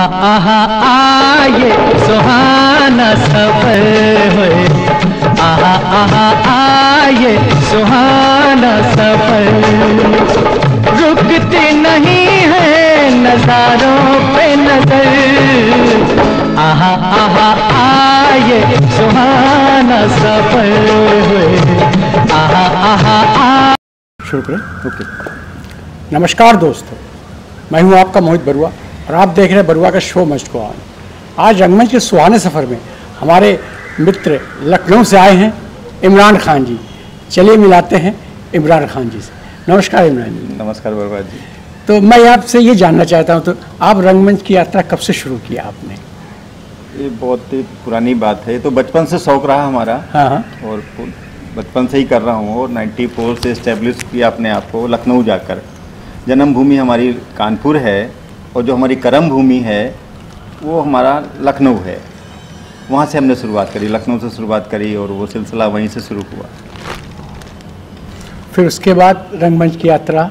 आहा आये सुहाना सफर होए, आहा आहा आये सुहाना सफर, रुकती नहीं है नजारों पे नजर, आहा आहा आये सुहाना सफर होए, आहा आहा आ। शुरू करें? ओके। नमस्कार दोस्तों, मैं हूं आपका मोहित बरुआ और आप देख रहे हैं बरुआ का शो मस्ट गो ऑन। आज रंगमंच के सुहाने सफ़र में हमारे मित्र लखनऊ से आए हैं इमरान खान जी। चलिए मिलाते हैं इमरान खान जी से। नमस्कार इमरान जी। नमस्कार बरुआ जी। तो मैं आपसे ये जानना चाहता हूँ, तो आप रंगमंच की यात्रा कब से शुरू किया आपने? ये बहुत ही पुरानी बात है, तो बचपन से शौक रहा हमारा। हाँ हाँ। और बचपन से ही कर रहा हूँ और 94 से इस्टेब्लिश किया अपने आप को लखनऊ जाकर। जन्मभूमि हमारी कानपुर है और जो हमारी कर्म भूमि है वो हमारा लखनऊ है। वहाँ से हमने शुरुआत करी, लखनऊ से शुरुआत करी और वो सिलसिला वहीं से शुरू हुआ। फिर उसके बाद रंगमंच की यात्रा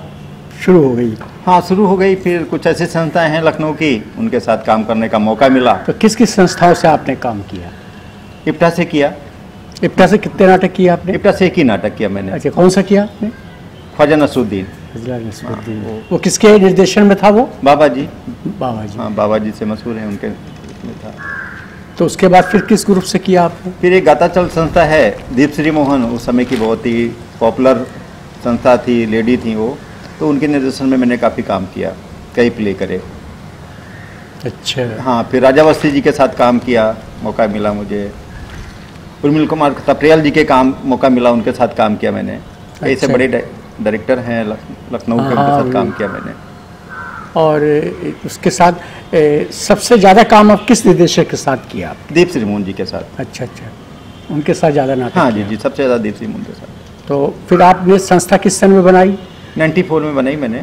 शुरू हो गई? हाँ, शुरू हो गई। फिर कुछ ऐसी संस्थाएं हैं लखनऊ की, उनके साथ काम करने का मौका मिला। तो किस किस संस्थाओं से आपने काम किया? इप्टा से किया। इप्टा से कितने नाटक किए आपने? इप्टा से एक ही नाटक किया मैंने। अच्छा, कौन सा किया आपने? ख्वाजा नसरुद्दीन। वो किसके निर्देशन में था वो? बाबा जी। बाबा जी। हाँ, बाबा जी से मशहूर है, उनके में था। तो उसके बाद फिर किस ग्रुप से किया आपने? फिर एक गाताचल संस्था है, दीप श्री मोहन, उस समय की बहुत ही पॉपुलर संस्था थी, लेडी थी वो, तो उनके निर्देशन में मैंने काफ़ी काम किया, कई प्ले करे। अच्छा। हाँ, फिर राजावस्थी जी के साथ काम किया, मौका मिला मुझे। उर्मिल कुमार थपरियाल जी के मौका मिला, उनके साथ काम किया मैंने। ऐसे अच्छा। बड़े डायरेक्टर हैं लखनऊ के, उनके साथ काम किया मैंने। और उसके साथ सबसे ज़्यादा काम आप किस निर्देशक के साथ किया आप? दीप श्री मोहन जी के साथ। अच्छा अच्छा, उनके साथ ज़्यादा नाटक? हाँ जी, सबसे ज़्यादा दीप श्री मोहन के साथ। तो फिर आपने संस्था किस सन में बनाई? 94 में बनाई मैंने।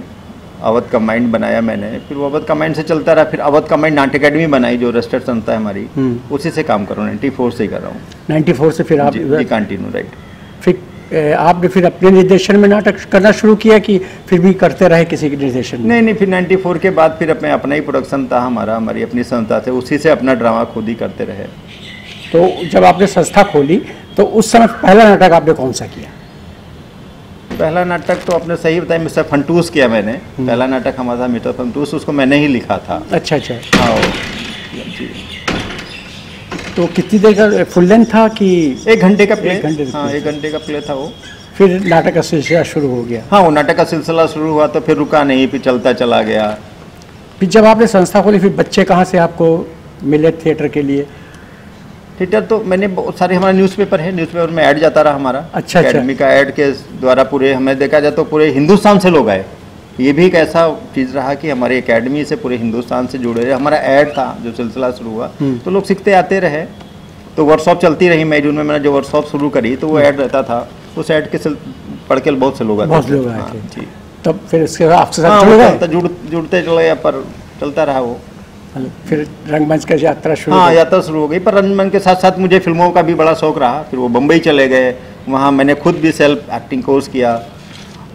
अवध कमांड बनाया मैंने, फिर वो अवध कमांड से चलता रहा। फिर अवध कमांड नाट्य अकेडमी बनाई, जो रजिस्टर्ड संस्था है हमारी, उसी से काम कर रहा हूँ। 94 से ही कर रहा हूँ। 94 से फिर आप कंटिन्यू, राइट। फिर आपने फिर अपने निर्देशन में नाटक करना शुरू किया कि फिर भी करते रहे किसी के निर्देशन में? नहीं, फिर 94 के बाद फिर अपना ही प्रोडक्शन था हमारा, हमारी अपनी संस्था से, उसी से अपना ड्रामा खुद ही करते रहे। तो जब आपने संस्था खोली तो उस समय पहला नाटक आपने कौन सा किया? पहला नाटक तो आपने सही बताया, मिस्टर फंटूस किया मैंने। पहला नाटक हमारा मिस्टर फंटूस, उसको मैंने ही लिखा था। अच्छा अच्छा। हाँ जी। तो कितनी देर का फुल लेंथ था कि? 1 घंटे का प्ले। 1 घंटे। हाँ, 1 घंटे का प्ले था वो। फिर नाटक का सिलसिला शुरू हो गया? हाँ, वो नाटक का सिलसिला शुरू हुआ तो फिर रुका नहीं, फिर चलता चला गया। फिर जब आपने संस्था खोली फिर बच्चे कहाँ से आपको मिले थिएटर के लिए? थिएटर तो मैंने बहुत सारे, हमारा न्यूज़पेपर है, न्यूज़पेपर में ऐड जाता रहा हमारा। अच्छा। अकेडमी का ऐड के द्वारा पूरे, हमें देखा जाए तो पूरे हिंदुस्तान से लोग आए। ये भी एक ऐसा चीज़ रहा कि हमारी एकेडमी से पूरे हिंदुस्तान से जुड़े रहे। हमारा ऐड था, जो सिलसिला शुरू हुआ तो लोग सीखते आते रहे। तो वर्कशॉप चलती रही। मई जून में मैंने जो वर्कशॉप शुरू करी तो वो ऐड रहता था, उस ऐड के पढ़ के बहुत से लोग आते थे। जी। तब फिर इसके बाद आपसे साथ जुड़ते चले गए, पर चलता रहा वो। फिर रंगमंच का यात्रा शुरू? हाँ, यात्रा शुरू हो गई। पर रंगमंच के साथ साथ मुझे फिल्मों का भी बड़ा शौक रहा। फिर वो बम्बई चले गए, वहाँ मैंने खुद भी सेल्फ एक्टिंग कोर्स किया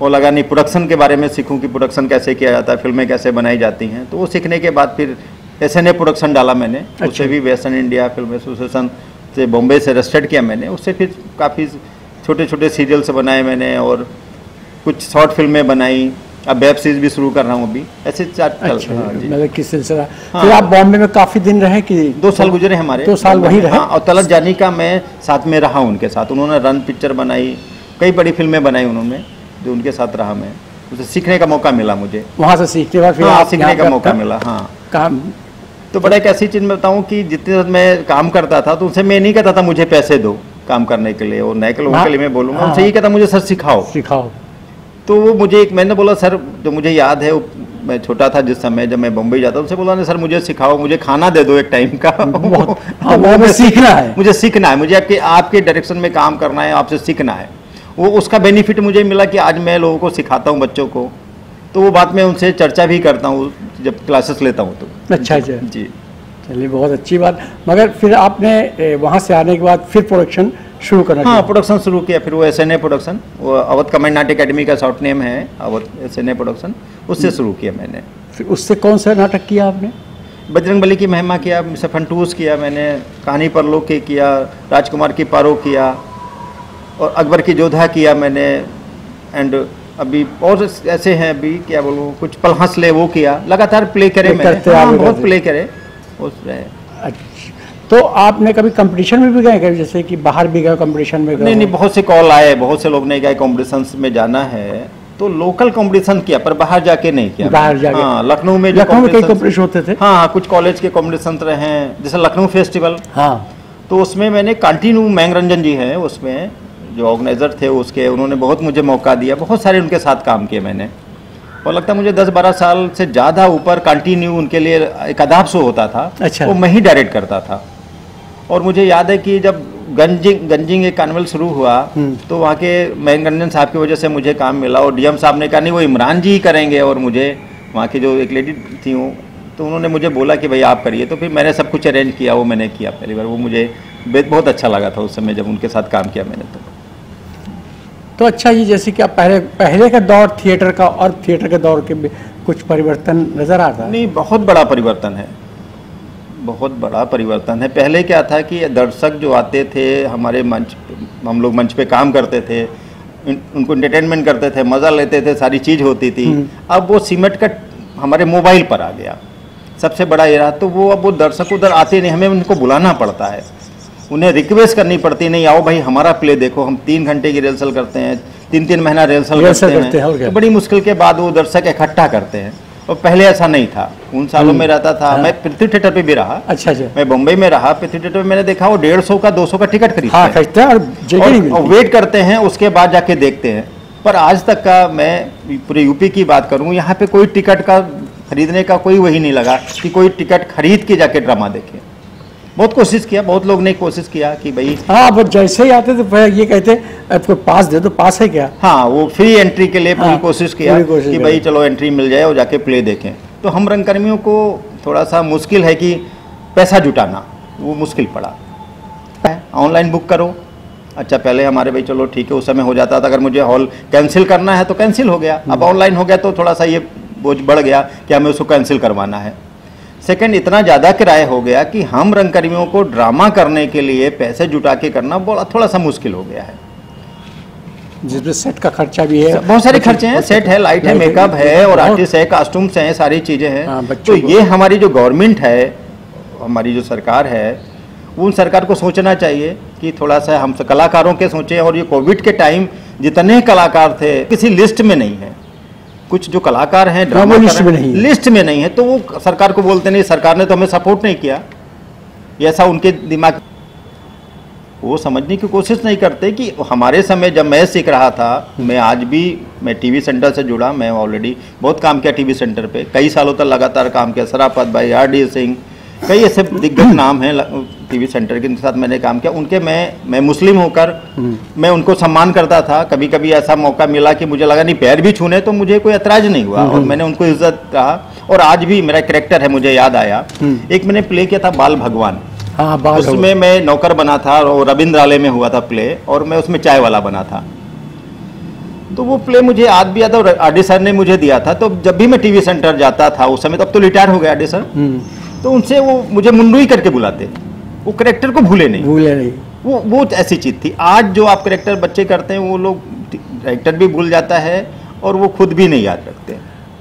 और लगा नहीं प्रोडक्शन के बारे में सीखूं कि प्रोडक्शन कैसे किया जाता है, फिल्में कैसे बनाई जाती हैं। तो वो सीखने के बाद फिर SNA प्रोडक्शन डाला मैंने। अच्छा। उससे भी वेस्टर्न इंडिया फिल्म एसोसिएशन से बॉम्बे से रजिस्टर्ड किया मैंने। उससे फिर काफ़ी छोटे छोटे सीरियल्स बनाए मैंने और कुछ शॉर्ट फिल्में बनाई। अब वेब सीरीज भी शुरू कर रहा हूँ अभी। ऐसे मतलब किस सिलसिला? फिर आप बॉम्बे में काफ़ी दिन रहे कि? 2 साल गुजरे हमारे। 2 साल वहीं रहे? हाँ, और तलत जानी का मैं साथ में रहा उनके साथ। उन्होंने रन पिक्चर बनाई, कई बड़ी फिल्में बनाई उन्होंने, जो उनके साथ रहा मैं। उसे सीखने का मौका मिला मुझे। वहाँ से सीखने के बाद फिर आप सीखने का मौका मिला। हाँ, काम तो बड़ा एक ऐसी चीज़ मैं बताऊँ कि जितने मैं काम करता था तो उनसे मैं नहीं कहता था मुझे पैसे दो काम करने के लिए, और नए के लोगों के लिए मैं बोलूँगा, उनसे ये कहता मुझे सर सिखाओ। तो वो मुझे मैंने बोला सर, जो मुझे याद है मैं छोटा था जिस समय जब मैं बम्बई जाता, उनसे बोला नहीं सर मुझे सिखाओ, मुझे खाना दे दो एक टाइम का। मुझे सीखना है, मुझे आपके डायरेक्शन में काम करना है, आपसे सीखना है। वो उसका बेनिफिट मुझे मिला कि आज मैं लोगों को सिखाता हूँ, बच्चों को। तो वो बात मैं उनसे चर्चा भी करता हूँ जब क्लासेस लेता हूँ तो। अच्छा जी, चलिए बहुत अच्छी बात। मगर फिर आपने वहाँ से आने के बाद फिर प्रोडक्शन शुरू करना? हाँ, प्रोडक्शन शुरू किया। फिर वो SNA प्रोडक्शन, वो अवध कमांड नाट्य अकेडमी का शॉर्ट नेम है, अवध SNA प्रोडक्शन, उससे शुरू किया मैंने। फिर उससे कौन सा नाटक किया आपने? बजरंगबली की महिमा किया, मिस्टर फंटूस किया मैंने, कहानी पर लोग के किया, राजकुमार की पारो किया, और अकबर की जोधा किया मैंने, एंड अभी और ऐसे हैं, अभी क्या बोलूँ, कुछ पल हंस ले वो किया, लगातार प्ले करे मैंने, हाँ, बहुत प्ले करे उसमें। अच्छा, तो आपने कभी कंपटीशन में भी गए कभी, जैसे कि बाहर भी गए कंपटीशन में गए? नहीं, बहुत से कॉल आए, बहुत से लोग ने कहा कॉम्पिटिशन में जाना है, तो लोकल कंपटीशन किया पर बाहर जाके नहीं किया। बाहर जाके, हाँ, लखनऊ में कई कंपटीशन होते थे। हाँ, कुछ कॉलेज के कंपटीशन रहे हैं, जैसे लखनऊ फेस्टिवल, हाँ, तो उसमें मैंने कंटिन्यू, मैंगरंजन जी हैं उसमें जो ऑर्गेनाइजर थे उसके, उन्होंने बहुत मुझे मौका दिया, बहुत सारे उनके साथ काम किए मैंने, और लगता है मुझे 10-12 साल से ज़्यादा ऊपर कंटिन्यू उनके लिए एक आदाब शो होता था। अच्छा। वो मैं ही डायरेक्ट करता था। और मुझे याद है कि जब गंजिंग एक कार्निवल शुरू हुआ, तो वहाँ के मैंगरंजन साहब की वजह से मुझे काम मिला, और डीएम साहब ने कहा नहीं वो इमरान जी ही करेंगे, और मुझे वहाँ की जो एक लेडी थी वो, तो उन्होंने मुझे बोला कि भाई आप करिए, तो फिर मैंने सब कुछ अरेंज किया, वो मैंने किया पहली बार, वो मुझे बहुत अच्छा लगा था उस समय जब उनके साथ काम किया मैंने। तो अच्छा, ये जैसे कि आप पहले का दौर थिएटर का और थिएटर के दौर के कुछ परिवर्तन नज़र आता है? नहीं, बहुत बड़ा परिवर्तन है, बहुत बड़ा परिवर्तन है। पहले क्या था कि दर्शक जो आते थे हमारे मंच, हम लोग मंच पे काम करते थे, उनको एंटरटेनमेंट करते थे, मज़ा लेते थे, सारी चीज़ होती थी। अब वो सिमट कर हमारे मोबाइल पर आ गया, सबसे बड़ा ये रहा। तो वो अब वो दर्शक उधर आते नहीं, हमें उनको बुलाना पड़ता है, उन्हें रिक्वेस्ट करनी पड़ती, नहीं आओ भाई हमारा प्ले देखो, हम 3 घंटे की रिहर्सल करते हैं, 3-3 महीना रिहर्सल करते हैं, तो बड़ी मुश्किल के बाद वो दर्शक इकट्ठा करते हैं। और पहले ऐसा नहीं था, उन सालों में रहता था। हाँ। मैं पृथ्वी थिएटर पे भी रहा। अच्छा अच्छा। मैं बम्बई में रहा, पृथ्वी थिएटर में मैंने देखा वो 150 का 200 का टिकट खरीदते हाँ, हैं, खरीदते हैं और जगह नहीं मिलती। और वेट करते हैं, उसके बाद जाके देखते हैं। पर आज तक का मैं पूरे यूपी की बात करूं, यहाँ पे कोई टिकट का खरीदने का कोई वही नहीं लगा कि कोई टिकट खरीद के जाके ड्रामा देखे। बहुत कोशिश किया, बहुत लोग ने कोशिश किया कि भाई, हाँ, बस जैसे ही आते थे फिर ये कहते आपको पास दे दो, पास है क्या? हाँ, वो फ्री एंट्री के लिए पूरी हाँ, कोशिश किया पूरी कोशिश कि करें। भाई चलो एंट्री मिल जाए और जाके प्ले देखें। तो हम रंगकर्मियों को थोड़ा सा मुश्किल है कि पैसा जुटाना, वो मुश्किल पड़ा। ऑनलाइन बुक करो, अच्छा पहले हमारे भाई चलो ठीक है, उस समय हो जाता था, अगर मुझे हॉल कैंसिल करना है तो कैंसिल हो गया। अब ऑनलाइन हो गया तो थोड़ा सा ये बोझ बढ़ गया कि हमें उसको कैंसिल करवाना है। सेकंड, इतना ज़्यादा किराया हो गया कि हम रंगकर्मियों को ड्रामा करने के लिए पैसे जुटा के करना थोड़ा सा मुश्किल हो गया है, जिसमें सेट का खर्चा भी है, बहुत सारे खर्चे हैं, सेट है, लाइट है, मेकअप है, और आर्टिस्ट है, कास्ट्यूम्स हैं, सारी चीज़ें हाँ, हैं। बच्चों तो को। ये हमारी जो गवर्नमेंट है, हमारी जो सरकार है, उन सरकार को सोचना चाहिए कि थोड़ा सा हम कलाकारों के सोचें। और ये कोविड के टाइम जितने कलाकार थे किसी लिस्ट में नहीं है, कुछ जो कलाकार हैं ड्रामा लिस्ट में नहीं है, लिस्ट में नहीं है, तो वो सरकार को बोलते नहीं, सरकार ने तो हमें सपोर्ट नहीं किया, ऐसा उनके दिमाग, वो समझने की कोशिश नहीं करते कि हमारे समय जब मैं सीख रहा था, मैं आज भी, मैं टीवी सेंटर से जुड़ा, मैं ऑलरेडी बहुत काम किया टीवी सेंटर पे, कई सालों तक लगातार काम किया, सराफत भाई, आर.डी. सिंह, कई ऐसे दिग्गज नाम हैं टीवी सेंटर के साथ मैंने काम किया। उनके मैं मुस्लिम होकर मैं उनको सम्मान करता था। कभी कभी ऐसा मौका मिला कि मुझे लगा नहीं पैर भी छूने तो मुझे कोई ऐतराज नहीं हुआ, और मैंने उनको इज्जत कहा। और आज भी मेरा कैरेक्टर है, मुझे याद आया, एक मैंने प्ले किया था बाल भगवान, हाँ, उसमें मैं नौकर बना था, और रविंद्रालय में हुआ था प्ले, और मैं उसमें चाय वाला बना था। तो वो प्ले मुझे आज भी याद है, और आर.डी. सर ने मुझे दिया था। तो जब भी मैं टीवी सेंटर जाता था उस समय, तो अब तो रिटायर हो गया आर.डी. सर, तो उनसे वो मुझे मुंडू ही करके बुलाते, वो करेक्टर को भूले नहीं, वो ऐसी चीज थी। आज जो आप करेक्टर बच्चे करते हैं, वो लोग करेक्टर भी भूल जाता है, और वो खुद भी नहीं याद रखते,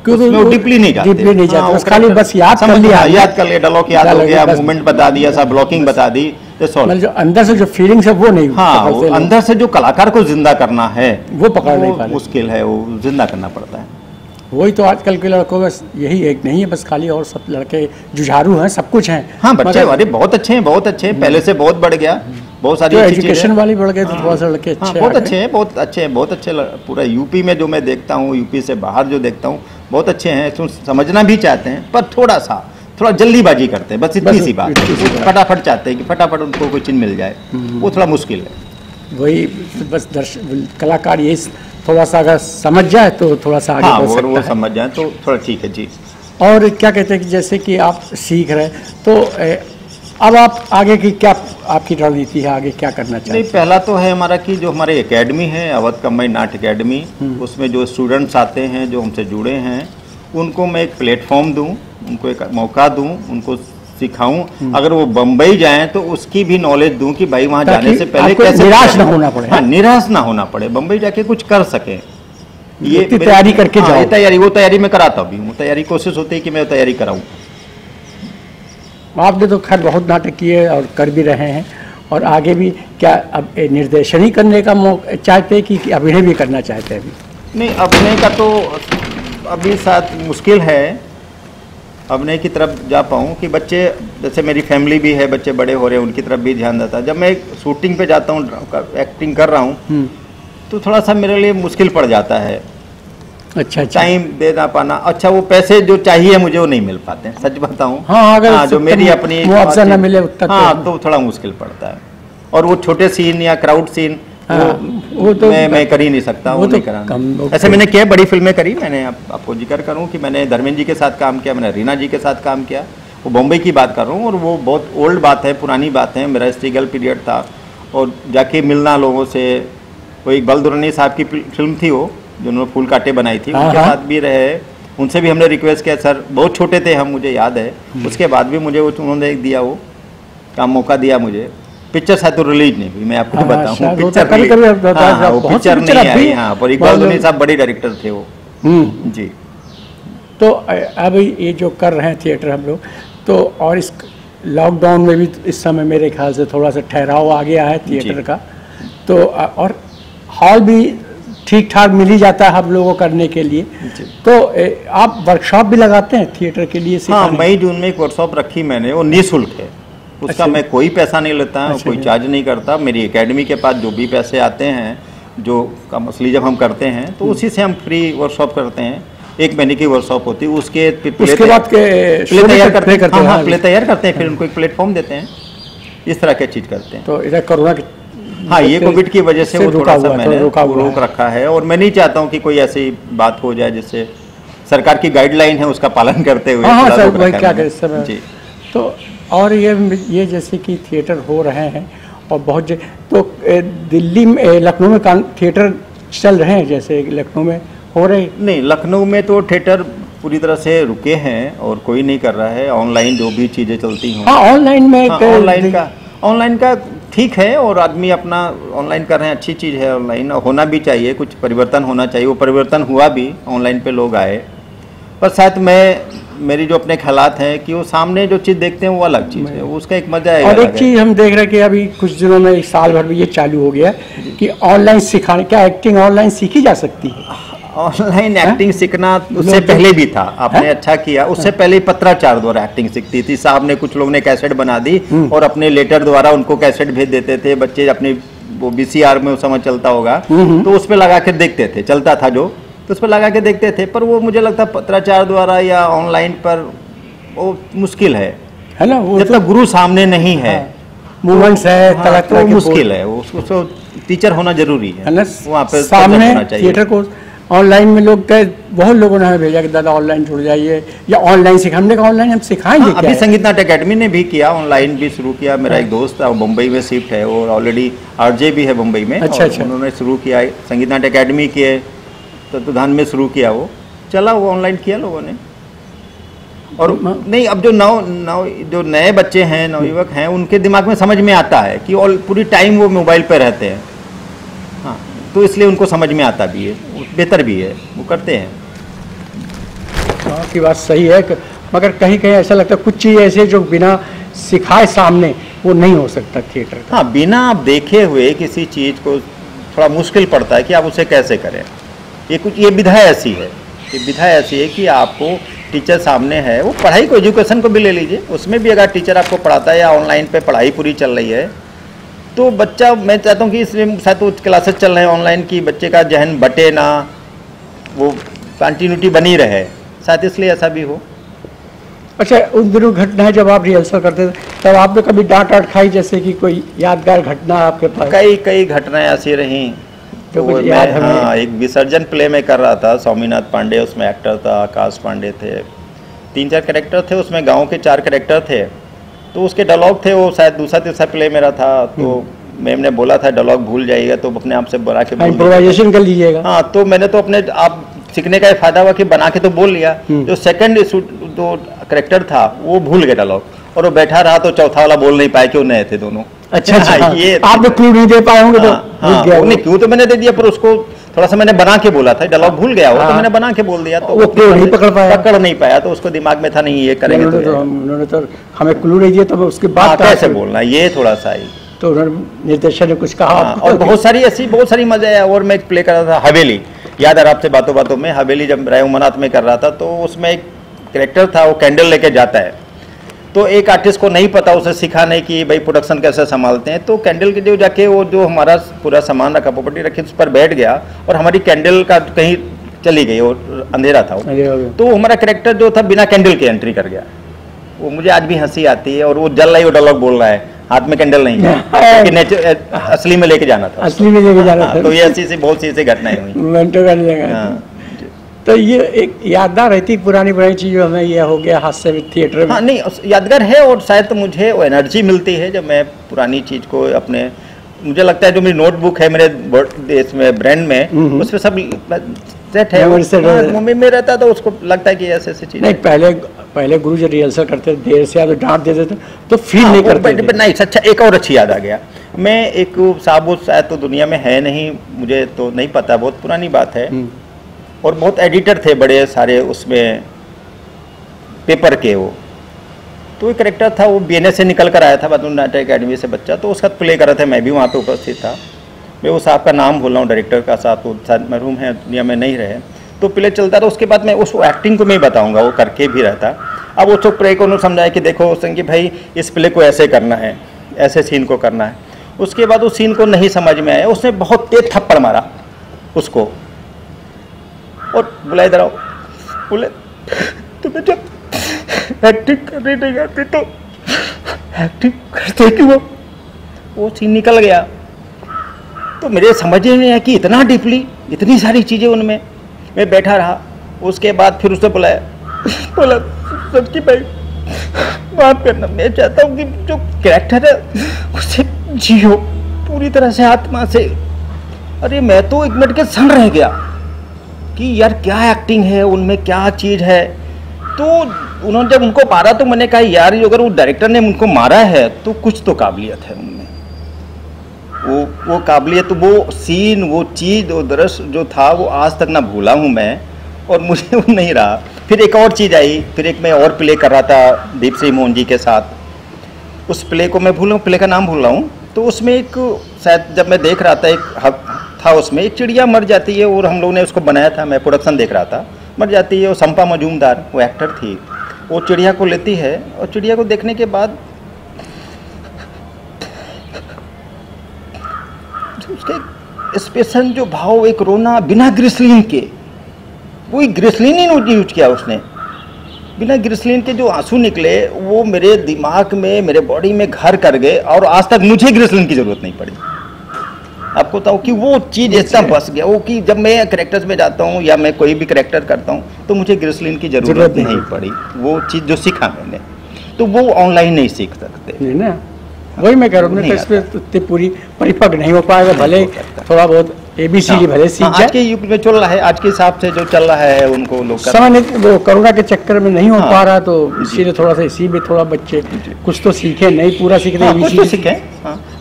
वो डीपली नहीं जाते, हाँ, खाली बस याद कर लिया, याद कर लिया, डायलॉग याद हो गया, मूवमेंट बता दिया, सब ब्लॉकिंग बता दी, मतलब जो अंदर से जो फीलिंग्स है वो नहीं, हाँ, वो अंदर से जो कलाकार को जिंदा करना है वो पकड़ नहीं पा रहे, मुश्किल है, वो जिंदा करना पड़ता है। वही तो आजकल के लड़कों का यही एक नहीं है बस खाली, और सब लड़के जुझारू हैं, सब कुछ हैं। हाँ, बच्चे हमारे बहुत अच्छे हैं, बहुत अच्छे हैं, पहले से बहुत बढ़ गया, बहुत सारी एजुकेशन वाली बढ़ गए, तो थोड़ा सा लड़के अच्छे, बहुत अच्छे हैं, बहुत अच्छे हैं, बहुत अच्छे। पूरा यूपी में जो मैं देखता हूँ, यूपी से बाहर जो देखता हूँ, बहुत अच्छे हैं, समझना भी चाहते हैं, पर थोड़ा जल्दीबाजी करते हैं, बस इतनी सी बात, फटाफट चाहते हैं कि फटाफट उनको कोई चीज़ मिल जाए, वो थोड़ा मुश्किल है। वही बस कलाकार ये थोड़ा सा अगर समझ जाए तो थोड़ा सा आगे बढ़ सकता है, वो समझ जाए तो थोड़ा ठीक है जी। और क्या कहते हैं कि जैसे कि आप सीख रहे हैं, तो अब आप आगे की क्या आपकी रणनीति है, आगे क्या करना चाहिए? नहीं, पहला तो है हमारा कि जो हमारे एकेडमी है, अवध कंबाइंड नाट्य एकेडमी, उसमें जो स्टूडेंट्स आते हैं, जो हमसे जुड़े हैं, उनको मैं एक प्लेटफॉर्म दूं, उनको एक मौका दूं, उनको सिखाऊं। अगर वो बम्बई जाएं तो उसकी भी नॉलेज दूं कि भाई वहां जाने से पहले कैसे निराश ना होना पड़े। हाँ, निराश ना होना पड़े, बम्बई जाके कुछ कर सकें। ये तैयारी करके हाँ, जाओ। वो तैयारी मैं कराता भी हूँ, तैयारी कोशिश होती है कि मैं तैयारी कराऊं। आपने तो खैर बहुत नाटक किए और कर भी रहे हैं, और आगे भी क्या अब निर्देशन ही करने का मौका चाहते हैं कि अभिनय भी करना चाहते हैं अभी? नहीं, अभिनय का तो अभी साथ मुश्किल है, अभिनय की तरफ जा पाऊँ कि बच्चे, जैसे मेरी फैमिली भी है, बच्चे बड़े हो रहे हैं, उनकी तरफ भी ध्यान देता है। जब मैं शूटिंग पे जाता हूँ, एक्टिंग कर रहा हूँ, तो थोड़ा सा मेरे लिए मुश्किल पड़ जाता है। अच्छा, टाइम दे ना पाना। अच्छा, वो पैसे जो चाहिए मुझे वो नहीं मिल पाते हैं, सच बताऊँ। हाँ, अगर जो मेरी अपनी मुआवजा ना मिले तब हाँ, तो थोड़ा मुश्किल पड़ता है। और वो छोटे सीन या क्राउड सीन वो तो मैं कर ही नहीं सकता, वो तो नहीं करा। ऐसे मैंने क्या बड़ी फिल्में करी, मैंने आपको जिक्र करूं कि मैंने धर्मेंद्र जी के साथ काम किया, मैंने रीना जी के साथ काम किया। वो बॉम्बे की बात कर रहा हूँ, और वो बहुत ओल्ड बात है, पुरानी बात है। मेरा स्ट्रगल पीरियड था, और जाके मिलना लोगों से। वो इकबाल दुरानी साहब की फिल्म थी, वो जो उन्होंने फूल काटे बनाई थी, उनके साथ भी रहे। उनसे भी हमने रिक्वेस्ट किया, सर बहुत छोटे थे हम, मुझे याद है। उसके बाद भी मुझे उन्होंने दिया, वो काम मौका दिया मुझे। पिक्चर शायद तो रिलीज नहीं हुई, मैं आपको बताऊं। पिक्चर वो पिक्चर नहीं आई। हाँ, पर इकबाल दुरानी साहब बड़े डायरेक्टर थे वो। जी। तो अब ये जो कर रहे हैं थिएटर हम लोग, तो और इस लॉकडाउन में भी इस समय मेरे ख्याल से थोड़ा सा ठहराव आ गया है थिएटर का, तो और हॉल भी ठीक ठाक मिल ही जाता है हम लोगों को करने के लिए। तो आप वर्कशॉप भी लगाते हैं थिएटर के लिए? हाँ, मई जून में एक वर्कशॉप रखी मैंने, वो निःशुल्क है। उसका मैं कोई पैसा नहीं लेता, कोई चार्ज नहीं करता। मेरी एकेडमी के पास जो भी पैसे आते हैं, जो काम असली जब हम करते हैं, तो उसी से हम फ्री वर्कशॉप करते हैं। 1 महीने की वर्कशॉप होती है, उसके बाद प्ले तैयार करते हैं। हाँ, प्ले तैयार करते हैं, फिर उनको एक प्लेटफॉर्म देते हैं। इस तरह की चीज़ करते हैं। तो इधर कोरोना के, हाँ, ये कोविड की वजह से वो थोड़ा सा मैंने रोक रखा है, और मैं नहीं चाहता हूँ कि कोई ऐसी बात हो जाए जिससे सरकार की गाइडलाइन है उसका पालन करते हुए। हाँ, सर वही क्या करें समय जी। तो और ये जैसे कि थिएटर हो रहे हैं, और बहुत तो दिल्ली में, लखनऊ में थिएटर चल रहे हैं, जैसे लखनऊ में हो रहे? नहीं, लखनऊ में तो थिएटर पूरी तरह से रुके हैं, और कोई नहीं कर रहा है। ऑनलाइन जो भी चीज़ें चलती हों, हाँ, ऑनलाइन में ऑनलाइन का ठीक है, और आदमी अपना ऑनलाइन कर रहे हैं, अच्छी चीज़ है। ऑनलाइन होना भी चाहिए, कुछ परिवर्तन होना चाहिए। वो परिवर्तन हुआ भी, ऑनलाइन पे लोग आए। पर साथ मेरी जो अपने ख्यालात हैं कि वो सामने जो चीज़ देखते हैं वो अलग चीज़ है, उसका एक मजा है। और एक चीज़ हम देख रहे हैं कि अभी कुछ दिनों में, एक साल भर में ये चालू हो गया है कि ऑनलाइन सिखाने, क्या एक्टिंग ऑनलाइन सीखी जा सकती है? ऑनलाइन एक्टिंग सीखना उससे पहले भी था, आपने अच्छा किया। उससे पहले पत्राचार द्वारा एक्टिंग सीखती थी। साहब ने, कुछ लोग ने कैसेट बना दी और अपने लेटर द्वारा उनको कैसेट भेज देते थे। बच्चे अपने वो VCR में उस समय चलता होगा, तो उस पर लगा के देखते थे, चलता था जो, तो उस पर लगा के देखते थे। पर वो मुझे लगता पत्राचार द्वारा या ऑनलाइन पर वो मुश्किल है ना, वो जब तक गुरु सामने नहीं है, मूवमेंट्स है, तरह तो मुश्किल है। उसको टीचर होना जरूरी है, वहाँ पे सामने थिएटर को। ऑनलाइन में लोग कहे, बहुत लोगों ने हमें भेजा कि दादा ऑनलाइन जुड़ जाइए या ऑनलाइन सिखा। हमने कहा ऑनलाइन हम सिखाएंगे। अभी संगीत नाट्य अकेडमी ने भी किया, ऑनलाइन भी शुरू किया। मेरा एक दोस्त था, वो मुंबई में शिफ्ट है, और ऑलरेडी RJ भी है मुंबई में। अच्छा। उन्होंने शुरू किया संगीत नाट्य अकेडमी के तत्वाधान में शुरू किया, वो चला, वो ऑनलाइन किया लोगों ने। और नहीं, अब जो नए बच्चे हैं, नवयुवक हैं, उनके दिमाग में समझ में आता है कि पूरी टाइम वो मोबाइल पर रहते हैं। हाँ, तो इसलिए उनको समझ में आता भी है, बेहतर भी है, वो करते हैं। आपकी बात सही है, मगर कहीं कहीं ऐसा लगता है कुछ चीज़ ऐसे जो बिना सिखाए सामने वो नहीं हो सकता थिएटर का। हाँ, बिना आप देखे हुए किसी चीज़ को थोड़ा मुश्किल पड़ता है कि आप उसे कैसे करें। ये विधा ऐसी है, कि आपको टीचर सामने है। वो पढ़ाई को, एजुकेशन को भी ले लीजिए, उसमें भी अगर टीचर आपको पढ़ाता है या ऑनलाइन पे पढ़ाई पूरी चल रही है, तो बच्चा, मैं चाहता हूँ कि इसलिए शायद वो क्लासेस चल रहे हैं ऑनलाइन की, बच्चे का जहन बटे ना, वो कंटिन्यूटी बनी रहे, शायद इसलिए ऐसा भी हो। अच्छा, उन दिनों घटना है जब आप रिहर्सल करते थे, तब आपने कभी डांट खाई, जैसे कि कोई यादगार घटना आपके पास? कई घटनाएं ऐसी रहीं। तो हाँ, एक विसर्जन प्ले में कर रहा था, स्वामीनाथ पांडे उसमें एक्टर था, आकाश पांडे थे, 3-4 कैरेक्टर थे उसमें, गांव के 4 कैरेक्टर थे। तो उसके डायलॉग थे, वो शायद दूसरा-तीसरा प्ले मेरा था, तो मैम ने बोला था डायलॉग भूल जाइएगा तो अपने आप से बना के इम्प्रोवाइजेशन कर लीजिएगा। हाँ, तो मैंने तो अपने आप सीखने का ये फायदा हुआ कि बना के तो बोल लिया, जो सेकंड जो करेक्टर था वो भूल गया डायलॉग, और वो बैठा रहा तो चौथा वाला बोल नहीं पाया, क्यों नए थे दोनों। अच्छा अच्छा, ये आप क्लू नहीं दे पाए होंगे तो भूल गया वो। नहीं, क्यों तो मैंने दे दिया, पर उसको थोड़ा सा मैंने बना के बोला था, डायलॉग भूल गया हो तो मैंने बना के बोल दिया, तो वो क्लू नहीं पकड़ नहीं पाया, तो उसको दिमाग में था नहीं ये करेंगे उन्होंने तो हमें क्लू नहीं दिया, तो उसके बाद कैसे बोलना, ये थोड़ा सा ही। तो निर्देशक ने कुछ कहा और बहुत सारी मजे आया। और मैं एक प्ले कर रहा था हवेली, याद है आपसे बातों बातों में, हवेली जब राय उमरनाथ में कर रहा था, तो उसमें एक कैरेक्टर था, वो कैंडल लेके जाता है, तो एक आर्टिस्ट को नहीं पता, उसे सिखाने की भाई प्रोडक्शन कैसे संभालते हैं, तो कैंडल के जो जाके वो जो हमारा पूरा सामान रखा, प्रॉपर्टी रखी, उस पर बैठ गया और हमारी कैंडल का कहीं चली गई, और अंधेरा था तो हमारा कैरेक्टर जो था बिना कैंडल के एंट्री कर गया। वो मुझे आज भी हंसी आती है, और वो जल रही, वो डायलॉग बोल रहा है, हाथ में कैंडल नहीं है, कि असली में लेके जाना था, असली में लेके जाना था। तो ये ऐसी सी बहुत सी घटनाएं हुई। तो ये एक यादगार रहती पुरानी चीज हमें ये हो गया हादसे में थिएटर में। हाँ नहीं, यादगार है, और शायद तो मुझे वो एनर्जी मिलती है जब मैं पुरानी चीज को अपने, मुझे लगता है जो मेरी नोटबुक है मेरे इसमें ब्रांड में, उसमें सब सेट है, मम्मी में रहता, तो उसको लगता है कि ऐसे चीज नहीं। पहले गुरु जब रिहर्सल करते देर से या तो डांट देते थे, तो फील नहीं करते। नहीं, अच्छा एक और अच्छी याद आ गया, मैं एक साहब शायद तो दुनिया में है नहीं, मुझे तो नहीं पता, बहुत पुरानी बात है, और बहुत एडिटर थे बड़े सारे उसमें पेपर के, वो तो एक करेक्टर था, वो BNS से निकल कर आया था, बाद में नाट्य अकेडमी से बच्चा, तो उसका प्ले कर रहे थे, मैं भी वहाँ पे उपस्थित था। मैं वो साहब का नाम भूल रहा हूँ, डायरेक्टर का साहब, तो शायद मरहूम है, दुनिया में नहीं रहे, तो प्ले चलता था। उसके बाद मैं उस एक्टिंग को मैं बताऊँगा, वो करके भी रहता। अब वो प्ले को उन्होंने समझाया कि देखो संजय भाई, इस प्ले को ऐसे करना है, ऐसे सीन को करना है। उसके बाद उस सीन को नहीं समझ में आया, उसने बहुत तेज थप्पड़ मारा उसको, और बुला इधर आओ, बोले तुम्हें जब एक्टिंग करनी नहीं आती तो एक्टिंग करते क्यों? वो सीन निकल गया, तो मेरे समझ में नहीं आया कि इतना डीपली, इतनी सारी चीज़ें उनमें। मैं बैठा रहा, उसके बाद फिर उसने बुलाया, बोला सच्ची भाई माफ करना, मैं चाहता हूँ कि जो कैरेक्टर है उसे जियो पूरी तरह से, आत्मा से। अरे मैं तो 1 मिनट के सड़ रह गया कि यार क्या एक्टिंग है उनमें, क्या चीज़ है। तो उन्होंने जब उनको मारा तो मैंने कहा यार अगर वो डायरेक्टर ने उनको मारा है तो कुछ तो काबिलियत है उनमें, वो काबिलियत, वो सीन, वो चीज़, वो दृश्य जो था वो आज तक ना भूला हूँ मैं, और मुझे वो नहीं रहा। फिर एक और चीज़ आई, फिर एक मैं और प्ले कर रहा था दीप सिंह मोहन जी के साथ, उस प्ले को मैं भूल, प्ले का नाम भूल रहा हूँ। तो उसमें एक शायद जब मैं देख रहा था, एक था उसमें एक चिड़िया मर जाती है, और हम लोगों ने उसको बनाया था, मैं प्रोडक्शन देख रहा था, मर जाती है। वो संपा मजूमदार वो एक्टर थी, वो चिड़िया को लेती है, और चिड़िया को देखने के बाद उसके स्पेशल जो भाव, एक रोना बिना ग्रिसलिन के, कोई ग्रिसलिन ही नहीं यूज किया उसने, बिना ग्रिसलिन के जो आंसू निकले वो मेरे दिमाग में, मेरे बॉडी में घर कर गए, और आज तक मुझे ग्रिसलिन की जरूरत नहीं पड़ी। आपको बताऊँ कि वो चीज़ इतना बस गया वो, कि जब मैं करेक्टर्स में जाता हूँ या मैं कोई भी करेक्टर करता हूँ तो मुझे ग्रिसलिन की जरूरत नहीं पड़ी। वो चीज़ जो सीखा मैंने, तो वो ऑनलाइन नहीं सीख सकते। नहीं ना, वही मैं कह रहा हूँ, तो इस पर पूरी परिपक्व नहीं हो पाएगा, भले थोड़ा बहुत ABCD भले सीख जाए। आज के युग में चल रहा है, आज के हिसाब से जो चल रहा है उनको लोग समय वो कोरोना के चक्कर में नहीं हो पा रहा, तो इसीलिए थोड़ा सा इसी में थोड़ा बच्चे कुछ तो सीखे, नहीं पूरा सीख रहे, कुछ तो सीखे।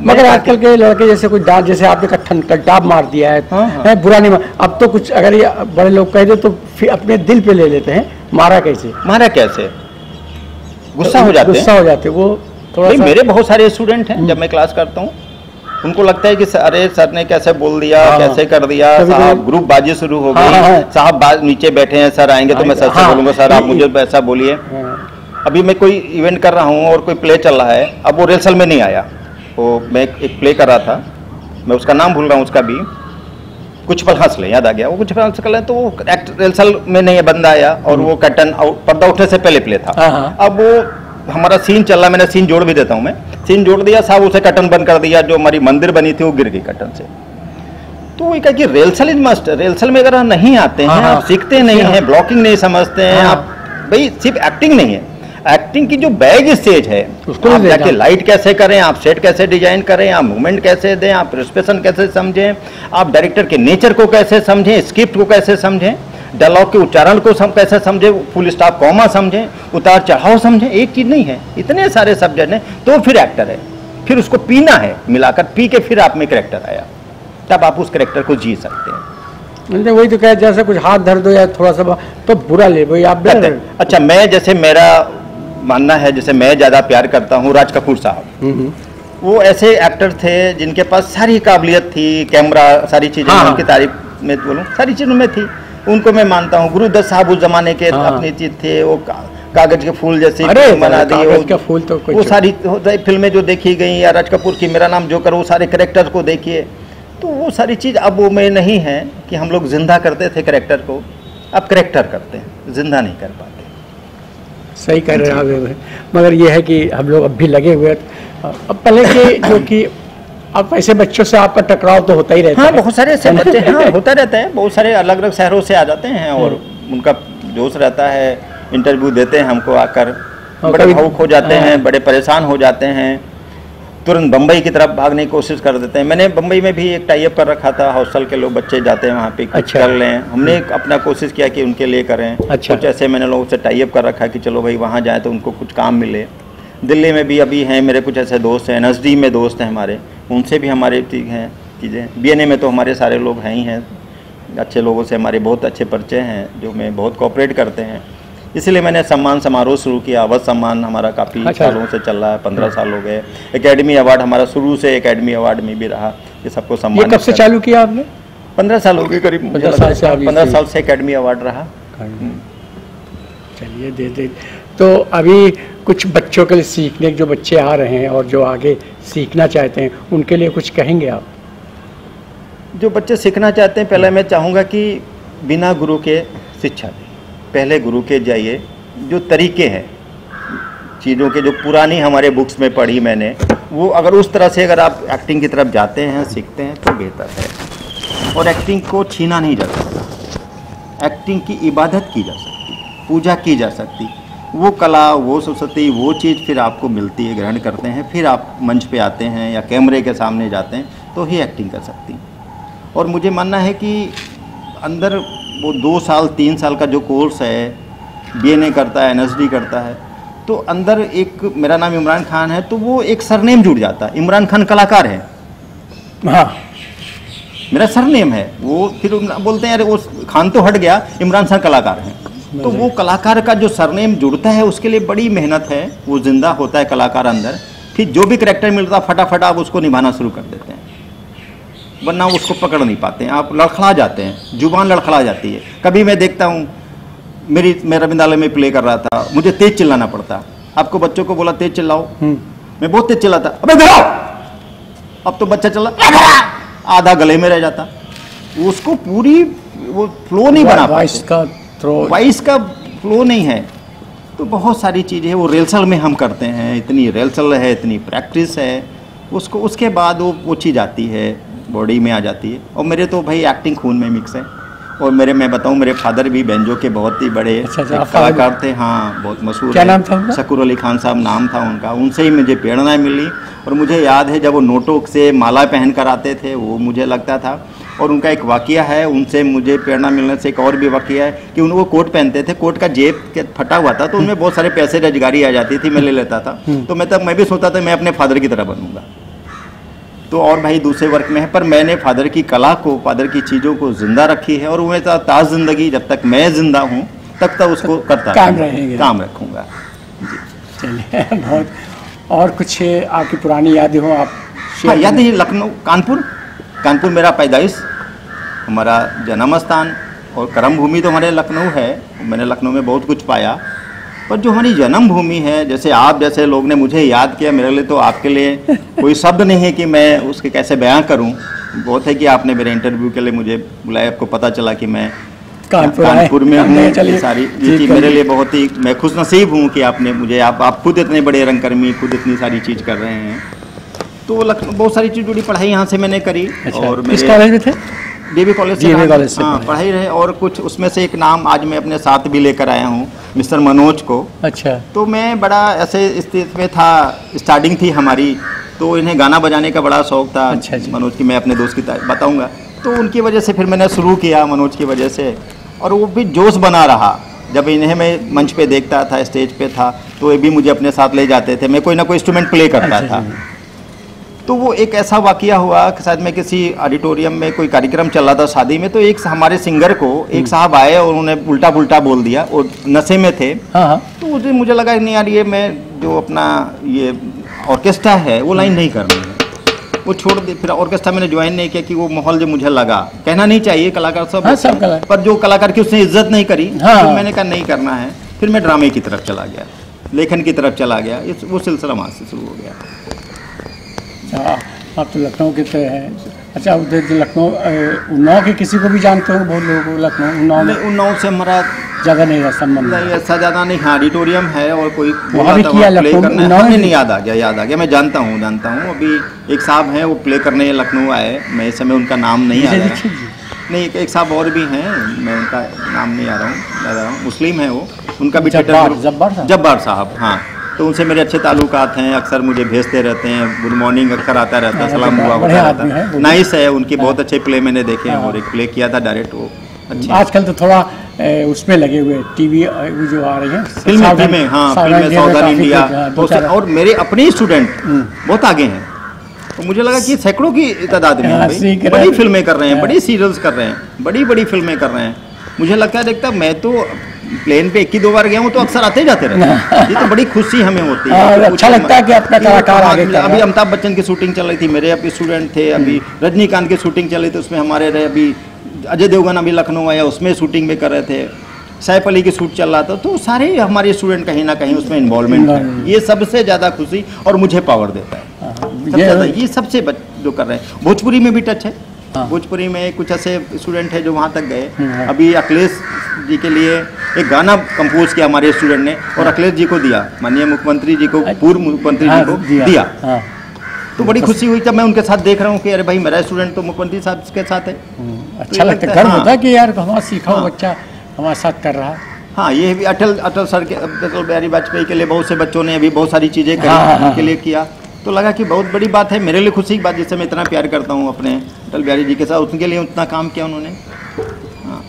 मगर आजकल के लड़के जैसे कोई डांट, जैसे आपने कहा डाब मार दिया है, बुरा नहीं मार, अब तो कुछ अगर ये बड़े लोग कह दे तो फिर अपने दिल पे ले लेते हैं, मारा कैसे, गुस्सा हो जाते वो थोड़ा सा। मेरे बहुत सारे स्टूडेंट हैं, जब मैं क्लास करता हूँ उनको लगता है कि अरे सर ने कैसे बोल दिया, कैसे कर दिया, साहब ग्रुप बाजी शुरू हो गई, साहब नीचे बैठे हैं, सर आएंगे तो मैं सर से बोलूंगा सर आप मुझे ऐसा बोलिए। अभी मैं कोई इवेंट कर रहा हूँ और कोई प्ले चल रहा है, अब वो रिहर्सल में नहीं आया, वो मैं एक प्ले कर रहा था, मैं उसका नाम भूल रहा हूँ, उसका भी कुछ पल हंस ले, याद आ गया, वो कुछ पल हंस ले, तो वो रिहर्सल में नहीं बंदा आया, और वो कर्टन पर्दा उठने से पहले प्ले था। अब वो हमारा सीन चल रहा, मैंने सीन जोड़ भी देता हूँ, मैं सीन जोड़ दिया, साहब उसे कर्टन बंद कर दिया, जो हमारी मंदिर बनी थी वो गिर गई कर्टन से। तो वो कहा कि रिहर्सल इज मस्ट, रिहर्सल में अगर आप नहीं आते हैं, आप सीखते नहीं हैं, ब्लॉकिंग नहीं समझते हैं, आप भाई सिर्फ एक्टिंग नहीं है, एक्टिंग की जो बैग स्टेज है उसको आप जाके लाइट कैसे करें, आप सेट कैसे डिजाइन करें, आप मूवमेंट कैसे दें, आप एक्सप्रेशन कैसे समझें, आप डायरेक्टर के नेचर को कैसे समझें, स्क्रिप्ट को कैसे समझें, डायलॉग के उच्चारण को कैसे समझे, फुल स्टॉप कॉमा समझें, उतार चढ़ाव समझें, एक चीज़ नहीं है, इतने सारे सब्जेक्ट हैं, तो फिर एक्टर है। फिर उसको पीना है, मिलाकर पी के फिर आप में करेक्टर आया, तब आप उस करेक्टर को जी सकते हैं। वही तो कहे, जैसे कुछ हाथ दर्द हो या थोड़ा सा तो बुरा ले वही आप अच्छा, मैं जैसे मेरा मानना है, जैसे मैं ज़्यादा प्यार करता हूँ राज कपूर साहब, वो ऐसे एक्टर थे जिनके पास सारी काबिलियत थी, कैमरा, सारी चीज़ें, हाँ। उनकी तारीफ में बोलूँ सारी चीज़ों में थी, उनको मैं मानता हूँ। गुरुदत्त साहब उस जमाने के अपनी चीज़ थे, वो कागज के फूल जैसे बना दी, वो सारी फिल्में जो देखी गई, या राज कपूर की मेरा नाम जोकर, वो सारे करेक्टर को देखिए, तो वो सारी चीज़ अब वो में नहीं है कि हम लोग जिंदा करते थे करेक्टर को, अब करेक्टर करते हैं, जिंदा नहीं कर पाते। सही कह रहे हैं आप, मगर ये है कि हम लोग अब भी लगे हुए, अब पहले के जो कि अब ऐसे बच्चों से आपका टकराव तो होता ही रहता है। हाँ, बहुत सारे ऐसे बच्चे, हाँ, होता रहता है, बहुत सारे अलग अलग शहरों से आ जाते हैं और उनका जोश रहता है, इंटरव्यू देते हैं हमको आकर, बड़े भावुक हो जाते हैं, बड़े परेशान हो जाते हैं, तुरंत बम्बई की तरफ भागने की कोशिश कर देते हैं। मैंने बम्बई में भी एक टाई अप कर रखा था, हॉस्टल के लोग बच्चे जाते हैं वहाँ पे, अच्छा। कर लें, हमने अपना कोशिश किया कि उनके लिए करें। अच्छा। कुछ ऐसे मैंने लोगों से टाई अप कर रखा कि चलो भाई वहाँ जाए तो उनको कुछ काम मिले। दिल्ली में भी अभी हैं मेरे कुछ ऐसे दोस्त हैं, NSD में दोस्त हैं हमारे, उनसे भी हमारे ठीक हैं चीज़ें। BNA में तो हमारे सारे लोग हैं ही हैं, अच्छे लोगों से हमारे बहुत अच्छे परिचय हैं जो मैं बहुत कोऑपरेट करते हैं। इसलिए मैंने सम्मान समारोह शुरू किया। अवध सम्मान हमारा काफ़ी सालों से चल रहा है, 15 साल हो गए। एकेडमी अवार्ड हमारा शुरू से एकेडमी अवार्ड में भी रहा, ये सबको सम्मान। कब से चालू किया आपने? 15 साल हो गए करीब, 15 साल से एकेडमी अवार्ड रहा। चलिए दे तो अभी कुछ बच्चों के लिए सीखने, जो बच्चे आ रहे हैं और जो आगे सीखना चाहते हैं, उनके लिए कुछ कहेंगे आप? जो बच्चे सीखना चाहते हैं, पहले मैं चाहूँगा कि बिना गुरु के शिक्षा दें, पहले गुरु के जाइए। जो तरीके हैं चीज़ों के, जो पुरानी हमारे बुक्स में पढ़ी मैंने, वो अगर उस तरह से अगर आप एक्टिंग की तरफ जाते हैं, सीखते हैं तो बेहतर है। और एक्टिंग को छीना नहीं जा सकता, एक्टिंग की इबादत की जा सकती, पूजा की जा सकती। वो कला, वो सरस्वती, वो चीज़ फिर आपको मिलती है, ग्रहण करते हैं, फिर आप मंच पे आते हैं या कैमरे के सामने जाते हैं तो ही एक्टिंग कर सकती। और मुझे मानना है कि अंदर वो 2 साल 3 साल का जो कोर्स है, BNA करता है, NSD करता है, तो अंदर एक, मेरा नाम इमरान खान है, तो वो एक सरनेम जुड़ जाता है। इमरान खान कलाकार है, हाँ, मेरा सरनेम है वो, फिर बोलते हैं अरे वो खान तो हट गया, इमरान खान कलाकार हैं। तो वो कलाकार का जो सरनेम जुड़ता है उसके लिए बड़ी मेहनत है, वो जिंदा होता है कलाकार अंदर। फिर जो भी करेक्टर मिलता है फटाफट आप उसको निभाना शुरू कर देते हैं, वरना उसको पकड़ नहीं पाते हैं, आप लड़खड़ा जाते हैं, जुबान लड़खड़ा जाती है। कभी मैं देखता हूँ, मैं रविंद्रालय में प्ले कर रहा था, मुझे तेज चिल्लाना पड़ता। आपको बच्चों को बोला तेज चिल्लाओ, मैं बहुत तेज चिल्लाता, अबे घराओ, अब तो बच्चा चिल्ला आधा गले में रह जाता, उसको पूरी वो फ्लो नहीं बना पाते, वॉइस का फ्लो नहीं है। तो बहुत सारी चीज़ें हैं, वो रिहर्सल में हम करते हैं, इतनी रिहर्सल है, इतनी प्रैक्टिस है, उसको उसके बाद वो चीज़ आती है, बॉडी में आ जाती है। और मेरे तो भाई एक्टिंग खून में मिक्स है। और मैं बताऊं, मेरे फादर भी बेंजो के बहुत ही बड़े कलाकार थे, हाँ, बहुत मशहूर। क्या नाम था उनका? शकूर अली खान साहब नाम था उनका। उनसे ही मुझे प्रेरणा मिली। और मुझे याद है जब वो नोटों से माला पहन कर आते थे, वो मुझे लगता था। और उनका एक वाक़या है, उनसे मुझे प्रेरणा मिलने से एक और भी वाक़या है कि वो कोट पहनते थे, कोट का जेब के फटा हुआ था, तो उनमें बहुत सारे पैसे रोजगारी आ जाती थी, मैं ले लेता था। तो मैं भी सोचता था मैं अपने फादर की तरह बनूंगा। तो और भाई दूसरे वर्क में है, पर मैंने फादर की कला को, फादर की चीज़ों को जिंदा रखी है। और वो मेरा ताज जिंदगी, जब तक मैं जिंदा हूँ तब तक उसको करता काम रखूँगा। चलिए, बहुत। और कुछ आपकी पुरानी यादें हो आप? हाँ, याद है लखनऊ, कानपुर मेरा पैदाइश, हमारा जन्म स्थान और कर्म भूमि तो हमारे लखनऊ है। मैंने लखनऊ में बहुत कुछ पाया। पर जो हमारी जन्मभूमि है, जैसे आप जैसे लोग ने मुझे याद किया, मेरे लिए तो आपके लिए कोई शब्द नहीं है कि मैं उसके कैसे बयां करूं। बहुत है कि आपने मेरे इंटरव्यू के लिए मुझे बुलाया, आपको पता चला कि मैं कानपुर में हूँ। सारी ये चीज़ मेरे लिए बहुत ही, मैं खुशनसीब हूँ कि आपने मुझे, आप खुद इतने बड़े रंगकर्मी, खुद इतनी सारी चीज़ कर रहे हैं। तो लखनऊ बहुत सारी चीज़ जुड़ी, पढ़ाई यहाँ से मैंने करी। और किस कॉलेज में थे? DAV कॉलेज से पढ़ाई रहे। और कुछ उसमें से एक नाम आज मैं अपने साथ भी लेकर आया हूँ, मिस्टर मनोज को। अच्छा। तो मैं बड़ा ऐसे स्थिति में था, स्टार्टिंग थी हमारी, तो इन्हें गाना बजाने का बड़ा शौक था। अच्छा। मनोज की, मैं अपने दोस्त की बताऊंगा। तो उनकी वजह से फिर मैंने शुरू किया, मनोज की वजह से। और वो भी जोश बना रहा। जब इन्हें मैं मंच पे देखता था, स्टेज पे था, तो ये भी मुझे अपने साथ ले जाते थे, मैं कोई ना कोई इंस्ट्रूमेंट प्ले करता था। तो वो एक ऐसा वाकया हुआ कि शायद मैं किसी ऑडिटोरियम में कोई कार्यक्रम चल रहा था शादी में, तो एक हमारे सिंगर को एक साहब आए और उन्होंने उल्टा पुल्टा बोल दिया, और नशे में थे। तो मुझे लगा नहीं यार, ये मैं जो अपना ये ऑर्केस्ट्रा है वो लाइन नहीं करनी है, वो छोड़ दे। फिर ऑर्केस्ट्रा मैंने ज्वाइन नहीं किया कि वो माहौल जो मुझे लगा, कहना नहीं चाहिए कलाकार सब पर जो कलाकार की उसने इज्जत नहीं करी, तो मैंने कहा नहीं करना है। फिर मैं ड्रामे की तरफ चला गया, लेखन की तरफ चला गया, वो सिलसिला वहाँ से शुरू हो गया। आप तो लखनऊ के तो हैं। अच्छा, उधर लखनऊ उन्नाव के किसी को भी जानते हो? बहुत लोगों को लखनऊ उन्नाव से हमारा ज़्यादा नहीं है संबंध। नहीं, ऐसा ज़्यादा नहीं। हाँ, ऑडिटोरियम है और कोई वहाँ भी किया प्ले करने, नहीं याद आ गया। मैं जानता हूँ। अभी एक साहब हैं वो प्ले करने लखनऊ आए, मैं इस समय उनका नाम नहीं आ रहा। नहीं, एक साहब और भी हैं, मैं उनका नाम नहीं आ रहा हूँ, मुस्लिम है वो, उनका भी जब्बार साहब। हाँ, तो उनसे मेरे अच्छे ताल्लुकात हैं, अक्सर मुझे भेजते रहते हैं, गुड मॉर्निंग अक्सर आता रहता है, सलाम हुआ होता रहता है। नाइस है, उनकी बहुत अच्छे प्ले मैंने देखे हैं, और एक प्ले किया था डायरेक्ट, वो अच्छी। आजकल तो थोड़ा उसमें लगे हुए टीवी जो आ रही हैं फिल्में, हाँ फिल्में, साउदर्न इंडिया, और मेरे अपने स्टूडेंट बहुत आगे हैं। तो मुझे लगा कि सैकड़ों की तादाद में बड़ी फिल्में कर रहे हैं, बड़ी सीरियल्स कर रहे हैं, बड़ी फिल्में कर रहे हैं। मुझे लगता है, देखता मैं तो प्लेन पे 1 ही 2 बार गया हूँ, तो अक्सर आते जाते रहते हैं। ये तो बड़ी खुशी हमें होती है। अच्छा लगता है कि अपना कलाकार आगे। अभी अमिताभ बच्चन की शूटिंग चल रही थी, मेरे अभी स्टूडेंट थे। अभी रजनीकांत की शूटिंग चल रही थी, उसमें हमारे रहे। अभी अजय देवगन अभी लखनऊ आया, उसमें शूटिंग में कर रहे थे। सैफ अली की शूट चल रहा था, तो सारे हमारे स्टूडेंट कहीं ना कहीं उसमें इन्वॉल्वमेंट है। ये सबसे ज़्यादा खुशी और मुझे पावर देता है। ये सबसे जो कर रहे हैं। भोजपुरी में भी टच है। भोजपुरी में कुछ ऐसे स्टूडेंट है जो वहाँ तक गए। अभी अखिलेश जी के लिए एक गाना कंपोज किया हमारे स्टूडेंट ने, और अखिलेश जी को दिया, माननीय मुख्यमंत्री जी को, पूर्व मुख्यमंत्री जी को दिया। तो बड़ी खुशी हुई जब मैं उनके साथ देख रहा हूँ कि अरे भाई, मेरा स्टूडेंट तो मुख्यमंत्री साहब के साथ है। अच्छा लगता है, गर्व होता है कि यार हमारा सीखा हुआ बच्चा हमारे साथ कर रहा है। हाँ, ये भी अटल सर के, अटल बिहारी वाजपेयी के लिए बहुत से बच्चों ने अभी बहुत सारी चीज़ें करी, उनके लिए किया। तो लगा कि बहुत बड़ी बात है, मेरे लिए खुशी की बात, जिससे मैं इतना प्यार करता हूँ अपने अटल बिहारी जी के साथ, उनके लिए उतना काम किया उन्होंने। हाँ,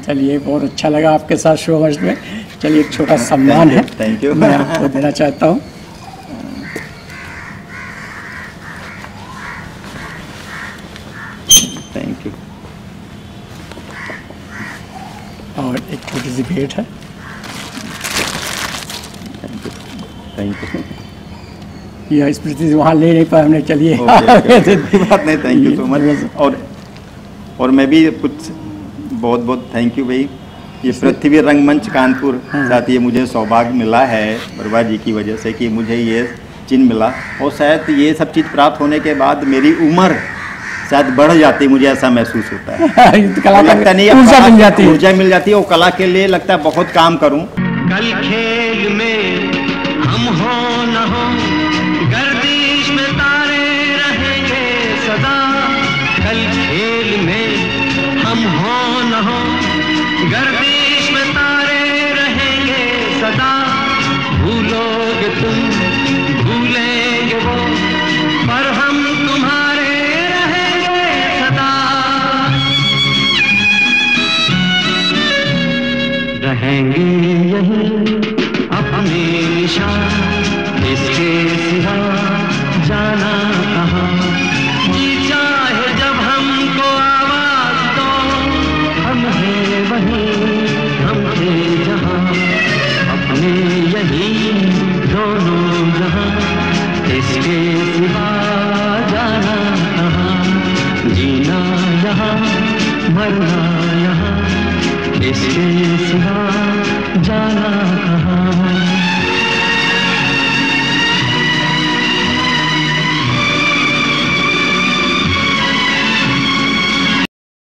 चलिए बहुत अच्छा लगा आपके साथ शो मस्ट में। चलिए, एक छोटा सम्मान है, थैंक यू, मैं आपको देना चाहता हूँ। Thank you. और एक छोटी सी भेंट है। Thank you. यह स्मृति वहाँ ले नहीं पाए हमने। चलिए, बात नहीं, थैंक यू सो मच। और मैं भी कुछ बहुत थैंक यू भाई। ये पृथ्वी रंगमंच कानपुर साथ ये मुझे सौभाग्य मिला है बरुआ जी की वजह से, कि मुझे ये चिन्ह मिला। और शायद ये सब चीज़ प्राप्त होने के बाद मेरी उम्र शायद बढ़ जाती, मुझे ऐसा महसूस होता है। लगता नहीं, ऊर्जा मिल जाती है, और कला के लिए लगता है बहुत काम करूँ। कल खेल में हम हो न हो, गर्दिश में तारे रहेंगे सदा। कल खेल में हम हो न हो, गर्दिश में तारे रहेंगे सदा। भूलोगे तुम, भूलेंगे वो, पर हम तुम्हारे रहेंगे सदा। रहेंगे यही अपने निशान, इसके सिवा जाना कहाँ। जी चाहे जब हमको आवाज दो, हम हैं वहीं, हम थे जहाँ। अपने यही दोनों जहाँ, इसके सिवा जाना कहाँ। जीना यहाँ, मरना यहाँ, इसके सिवा जाना कहाँ।